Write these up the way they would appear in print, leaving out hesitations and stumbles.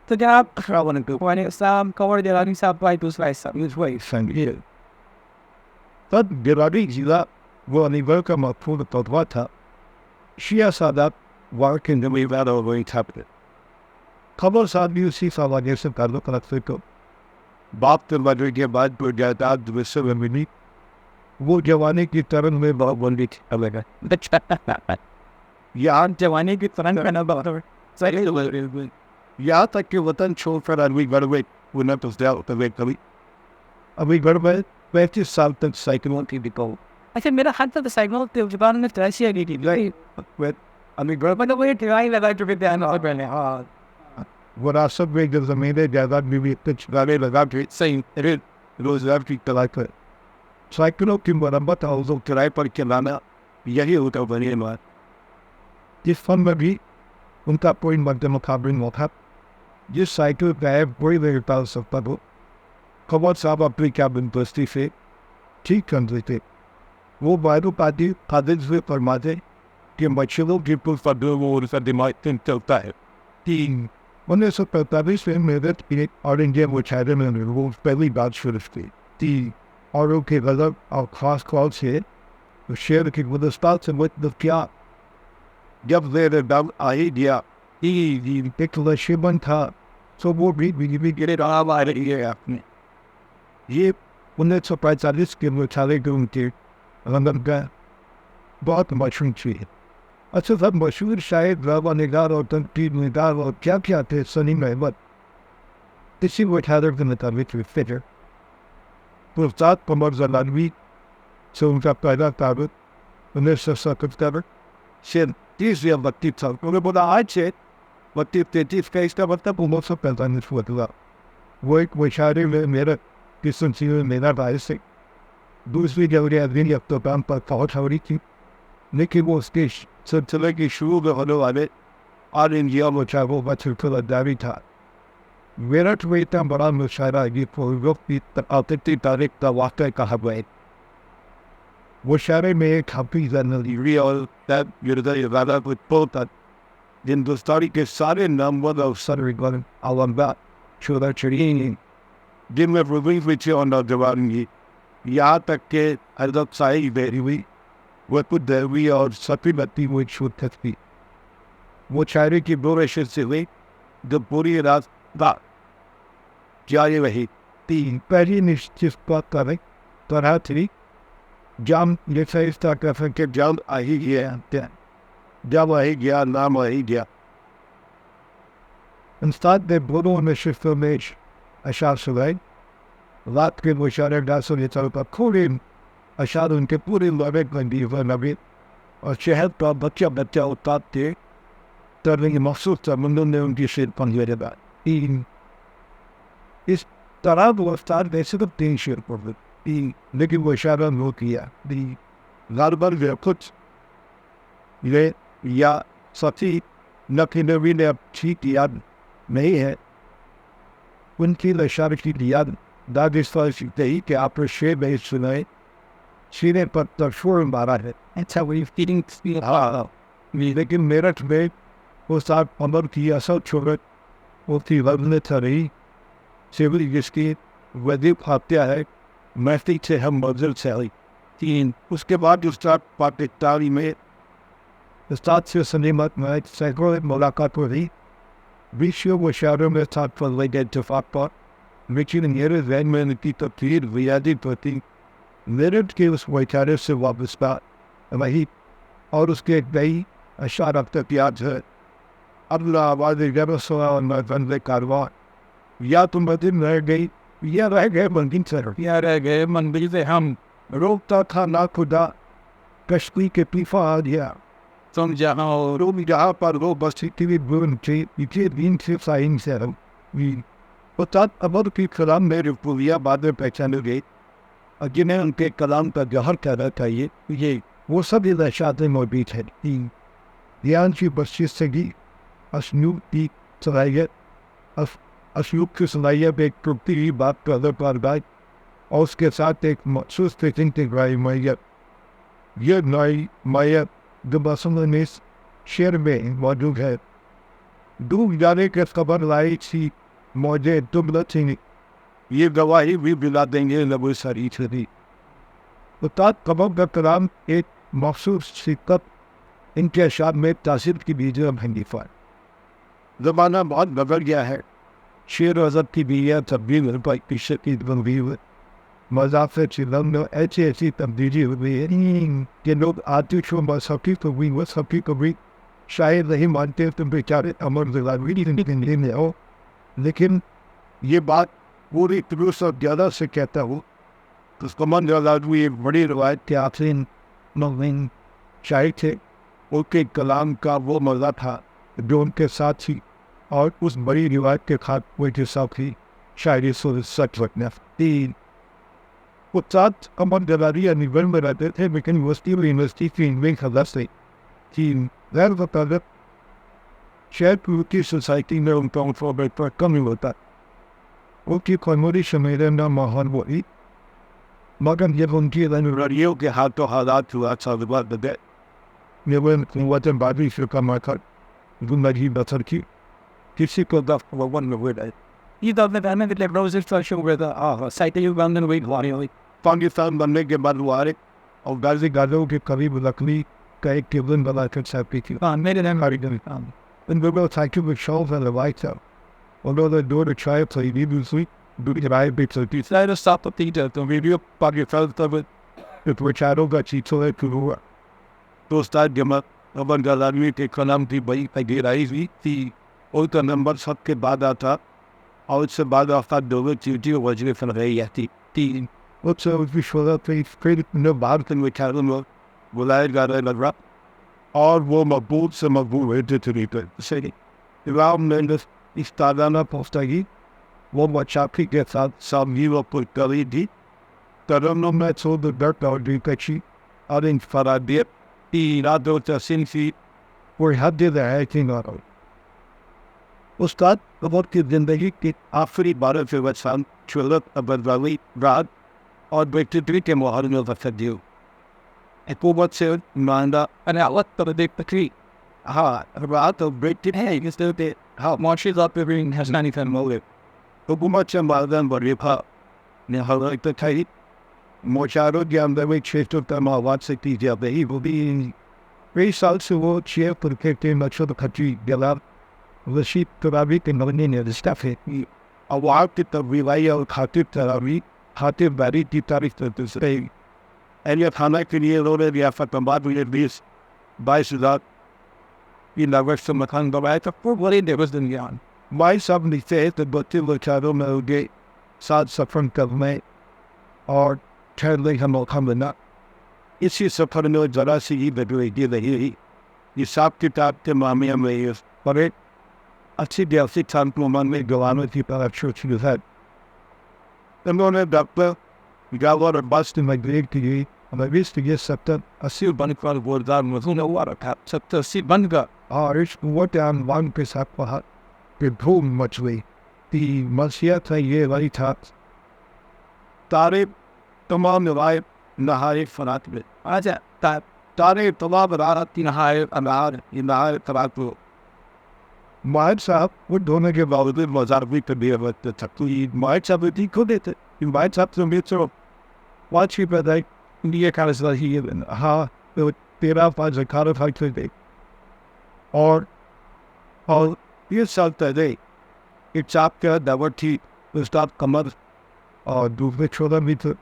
تو کیا آپ خراب ہونے کو السلام کور جلالوی صاحب بھائی دوسرا حصہ سنگیر تب جلالوی ضلع وہ نمبر کا مقبول تطبہ تھا. شیعہ سادات واقع نمبر اور وہی تھاپتے خبر ساتھ بھی اسی سوالے سے تعلق رکھتے تو باپ تلوانے کے بعد جو جائیداد ویسے میں ملی وہ جوانی کی طرح میں بہت بندی تھی الگ ہے. یہاں جوانی کی طرح کا نہ بہت صحیح. یہاں تک کہ وطن چھوڑ کر ابھی گھر میں انہیں تو ہوتے ہوئے کبھی ابھی گھر میں 35 سال تک سائیکلوں کی دکھاؤ. اچھا میرا خط تو سائیکل کے زبان میں تراشی آگئی تھی ابھی گھر مطلب وہ ٹرائی لگا چکے تھے اور پہلے ہاں وراثت میں جو زمینیں جائیداد بھی کچھ گانے لگا کے صحیح روزگار کی تلاش کر سائیکلوں کی مرمت اور کرائے پر چلانا یہی ہوتا بنی بات. جس فن میں بھی ان کا کوئی مد مقابل نہ تھا. جس سائیکل کا ہے کوئی نہیں اتار سکتا تو خبر صاحب اپنی کیا بندوبستی سے ٹھیک کر دیتے. وہ بائرو پارٹی قادر سے فرماتے کہ مچھروں کی پرفدوں وہ ان کا دماغ چلتا ہے. 1945 میں میرٹھ کے اور انڈیا مشاہدے میں وہ پہلی بات شروع کی اور ان کے غضب اور خاص کال سے شعر کی گلستان سے مطلب کیا جب زیر دم آئی دیا ایک لشمن تھا تو وہ بھی بجلی گرے رہا آ رہی ہے آپ نے. یہ 1945 کے مشاہدے کے ان کے رنگم کا بہت مشہور چیز ہے. اچھا سب مشہور شاعر ڈرامہ نگار اور تنقید نگار اور کیا کیا تھے سلیم احمد اسی مشاہدے کے مطابق فکر استاد نمبر جلالوی سے ان کا پہلا تعلق 1977 سے 30 یا 32 سال انہوں نے بولا آج سے 32-33 کا اس کا مطلب 1945 ہوا. وہ ایک مشاعرے میں میرا قسم سی میرا باعث سے دوسری جوری عظیم اختتام پر پہنچ ہو رہی تھی لیکن وہ اس کے سلسلے کی شروع میں ہونے والے آل انڈیا مشاعروں کا سلسلہ جاری تھا. میرٹھ میں اتنا بڑا مشاعرہ یہ وقت کی آخری تاریخ کا واقعہ کہا گیا. مشاعرے میں ایک حفیظ نظیری اور ارادہ کو پوتا ہندوستانی کے سارے نامور اور سرگرم علماء شورا چڑھیں جن میں ربی بچے اور نوجوان گی یہاں تک کہ حضرت سائی بیری ہوئی وقت دہوی اور سفی بتی ہوئی شرکت کی. مشاعرے کی دو رشت سے ہوئی جو پوری رات بعد جاری رہی. پہلی نشست کریں طرح تھی جام جیسا اس طرح کر سکے جام آ ہی گیا جب آ ہی گیا نام آ ہی گیا. استاد نے دونوں نشستوں میں اشعار سنائے. رات کے مشاعرے ڈاسوں نے چل پر پورے اشعار ان کے پورے لڑے بندی و نبی اور شہر کا بچہ بچہ استاد تھے ترنگ مخصوص سمندر نے ان کی شیر پنجے بعد اس طرح وہ استاد نے صرف 3 شیر پڑھ دی لیکن وہ اشارہ نو کیا غالباً وہ کچھ یہ یا سچی نقی نبی نے اب ٹھیک یاد نہیں ہے. ان کی اشارے کی یاد داد اس طرح سیکھتے ہی کہ آپ نے شیر نہیں سنائے سینے پر تشور مارا ہے. اچھا وہی فیلنگ ہاں لیکن میرٹھ میں وہ صاحب عمر کی اصل شہرت وہ تھی وزن تھری سیوری جس کی وظیف ہاتیہ ہے محفی سے ہم منزل سے آئی. اس کے بعد استاد پاکستانی میں استاد سے سنیمت میں سینکڑوں ملاقات ہوئی. بیسوں مشاعروں میں ساتھ فضلے کے اتفاق پر لیکن میرے ذہن میں ان کی تفصیل ریاضی پرتی میرٹھ کے اس مشاعرے سے وابستہ رہی اور اس کے کئی اشعار اب تک یاد ہے. اللہ آواز جب سوا اور نظر کارواں یا تم بدن رہ گئی یا رہ گئے منزل سے یا رہ گئے منزل سے ہم روکتا تھا نہ خدا کشتی کے پیفا آ گیا تم جہاں رو بھی جہاں پر وہ بس اتنی بون تھی اتنے دن سے سائن سے استاد عمر کی کلام میں رفویہ بعد میں پہچانے گئی اور جنہیں ان کے کلام کا جوہر کہنا چاہیے یہ وہ سب یہ اشاعتیں موجود ہیں. دھیان کی بخشش سے بھی اسلوب کی صلاحیت اسلوب کی صلاحیت ایک ٹوٹتی ہوئی بات کا پر بات اور اس کے ساتھ ایک مخصوص فکرنگ کی گرائی میت یہ نئی میت جو بسم میں شعر میں موجود ہے ڈوب جانے کی خبر لائی تھی مجھے دبلت ہی یہ گواہی بھی دلا دیں گے لبو سری چھری. استاد قمر کا کلام ایک مخصوص شدت ان کے اشعار میں تاثیر کی بیجیں بھنگی فار. زمانہ بہت بدل گیا ہے. شعر و ادب کی بیاں تبدیل پر پیچھے کی گمبھیر مذاق چلم میں ایسی تبدیلی ہوئی ہے کہ لوگ آتش و مذہبی کو بھی مذہبی کو بھی شاید نہیں مانتے تم بیچارے امر جلالوی زندگی میں ہو. لیکن یہ بات پوری خلوص اور زیادہ سے کہتا ہوں تو قمر جلالوی ایک بڑی روایت کے آخرین نوین شاعر تھے. ان کے کلام کا وہ مزہ تھا جو ان کے ساتھ تھی اور اس بڑی روایت کے خاتمے کے ساتھ ہی شاعری سچ رکھنا. استاد قمر جلالوی نمبر میں رہتے تھے لیکن یونیورسٹی کی انویں خدا سے تین غیر مطابق شہر کی سوسائٹی میں ان کا انفارمیٹ پر کم ہی ہوتا. ان کی قومی شمیرے نہ ماحول وہی مگر جب ان کی لڑیوں کے ہاتھوں حالات ہوا سازگار بدے وطن بادی شکا ماکر زندگی بسر کی کسی کو دفت وون میں ہوئے رہے. یہ تو میں نے روز اسٹیشن ہوا تھا سائٹ یو بندن ویٹ ہوا رہی پاکستان بننے کے بعد وہ آرے اور غازی گادوں کے قریب لکڑی کا ایک کیبلن بنا کر سیپی کی. میرے نام ہاری گئی ان لوگوں سائیکل میں شوق ہے روایت تھا. انہوں نے دو رچائے خریدی دوسری دوسری رائے بھی چلتی سائر ساتھ تیجا تو ویڈیو پاکستان تب رچاروں کا چیچو ہے شروع ہوا. تو استاد جماعت قمر جلالوی کے کلام کی بڑی گہرائی ہوئی تھی. ان کا نمبر سب کے بعد آتا اور اس سے بعد آفات دونوں چیٹی وجہ فل گئی آتی تین اس سے اس کی شہرت پھر باہر سے وچاروں میں بلائے جا رہے لگ رہا اور وہ مقبول سے مقبول ہوئے تھے. امام نے اس تازانہ پوچھتاگی وہ مچافی کے ساتھ سامنے و پر کری دی ترنوں میں سو درد اور دلکشی اور انفرادیت کی اراد و تحسین کی کوئی حد رہے تھی نہ رہو. استاد قمر کی زندگی کی آخری 12 وسان شہرت ابدالی رات اور بیکٹری کے ماحول میں وسط دیو حکومت سے نمائندہ عدالت پر دیکھ تکری رات اور بیکٹری ہے اس طرح ہاں معاشی ذات پہ بھی حسنانی فن مولے حکومت سے مالدان بریفا نے حضرت تھائی موچاروں کے اندر میں 600 تماوات سے کی جاتے ہی وہ بھی 20 سال سے وہ 6 پرکھتے مقصد خطی گلاب رشید ترابی کے نغنی نے رشتہ پھینکی. عوام کی تبویلائی اور خاطر تراوی خاطر باری کی تاریخ ترسرے اہلیت خانہ کے لیے انہوں نے ریاست آباد میں 22,000 کی لاگت سے مکان بنائے تھا. وہ بڑی دیوز دنیان بھائی صاحب لکھتے ہیں تو بچے بچاروں میں ہوگے ساتھ سفر کرنے اور ٹھہرنے کا موقع ملا. اسی سفر میں ذرا سی ہی بدویدی رہی ہے. یہ صاحب کتاب کے معاملے میں پر ایک اچھی دیاسی سانپلومان میں گوانوں کی طرف شروع ہے. انہوں نے ڈاکٹر گاور عباس نے مجبور کی مریض کے یہ 70-80 بن کر بوردار مضمون ہوا رکھا 70-80 بن گا اور اس قوت عنوان کے ساتھ کہا کہ دھوم مچ گئی. کی مسیحت ہے یہ وہی تھا تارے تمام روایت نہائے فرات میں آجا تارے تمام رات کی نہائے انہار یہ نہائے فرات میں. ماہر صاحب وہ دونوں کے باوجود مزاربی کر دیا وقت تک تو یہ ماہر صاحب بھی کھو دیتے. ماہر صاحب سے امید سے واچ کی پیدا یہ کارس رہی ہے ہاں 13-5 اکھارہ بھائی تھے دیکھ اور 30 سال پہلے ایک چاپ کا دعوت تھی استاد قمر اور دوسرے چھوڑا بھی تھے.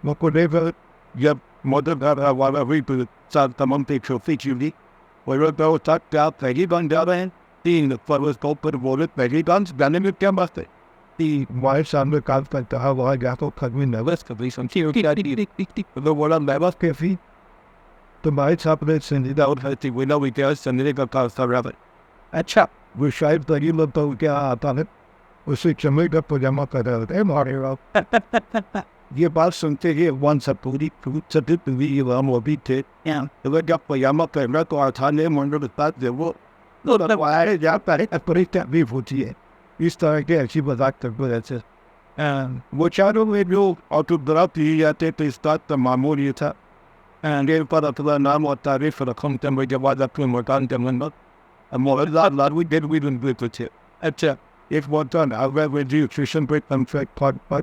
وہ کو لے کر جب مدد والا ہوئی تو سال تمام پہ چھوٹی چیزی وہ لوگ استاد کیا آپ پہلی بان جا رہے ہیں 3 فرض کو پر بولے پہلی بان جانے میں کیا بات ہے. ماہر سامنے کام کرتا ہے وہاں جا کر خدمی نوز کبھی سمجھی ہوگی تو بولا نوز کیفی تو ماہر صاحب نے سنجیدہ اور خرچی ویلا ویتیاز سنجیدے کا کار سب رہا ہے. اچھا وہ شاید تغیر لگتا ہوں کیا آتا ہے اسے چمڑے کا پجامہ کر رہا ہے مارے رہا. یہ بات سنتے ہی وان سب پوری سدت بھی امام ابھی تھے اگر جب پجامہ پہنا تو آسانے منڈل استاد سے وہ جاتا ہے بڑی تکلیف ہوتی ہے. اس طرح کے ایسی مذاق کرتے رہتے وہ چاروں میں جو آٹوگراف دیے جاتے تو استاد کا معمول یہ تھا دیر پر اپنا نام اور تعریف رقم تم جواز اپنے مکان کے منبر we didn't do it. اچھا ایک بات تھا نا میں ریجسٹریشن پہ کنفیکٹ پر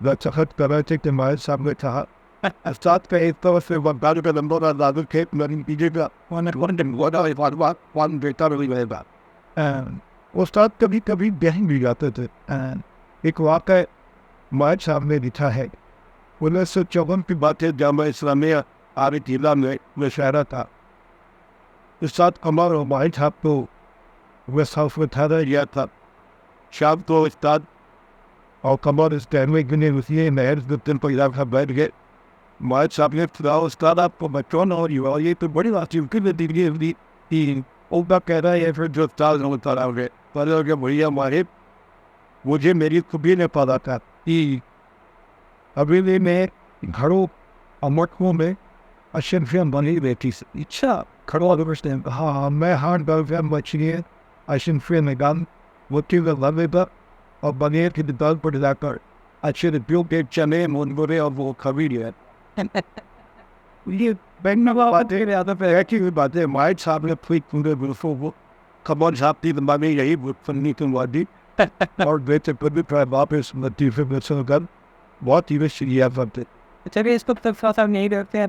دستخط کرا تھے کہ ہمارے سامنے تھا استاد کا ایک طرف سے گاڑی کا نمبر اور کھیت لرننگ پیجیے گا ون بیٹا رہے گا. استاد کبھی کبھی بہن بھی جاتے تھے. ایک واقعہ ہمارے سامنے لکھا ہے 1954 کی بات ہے. جامعہ اسلامیہ آر ضلع میں مشاعرہ تھا. استاد قمر اور ماہر صاحب کو وہ صاف میں ٹھہرا گیا تھا. شام کو استاد اور قمر اس ٹہلنے کے لیے اسی نہر دن پر علاقہ بیٹھ گئے. ماہر صاحب نے کہا استاد آپ کو بچوں اور یہ تو بڑی عاصم کی نتیجے ہوئی تھی. عمدہ کہہ رہا ہے پھر جو استاد ہوتا رہا گئے پر کہ بھیا ماہر مجھے میری خوبی نے پالا تھا کہ ابھی بھی میں گھروں امرکوں میں اشنفیاں بنی بیٹھی سے. اچھا کھڑوا دوستے ہیں ہاں میں ہارڈ گرفیاں بچی ہیں اشنفیاں نگان وہ کی لگے پر اور بنیر کی دکان پر جا کر اچھے روپیوں کے چنے منگورے اور وہ خرید ہے. یہ بینک بات ہے کہ بات ہے مائٹ صاحب نے پھر پورے برسوں وہ قمر صاحب کی دماغ میں یہی فنی تنوادی اور بیٹے پر بھی واپس لطیفے میں سن کر بہت ہی ویسے کرتے. چلیے اس کو تک نہیں رکھتے ہیں.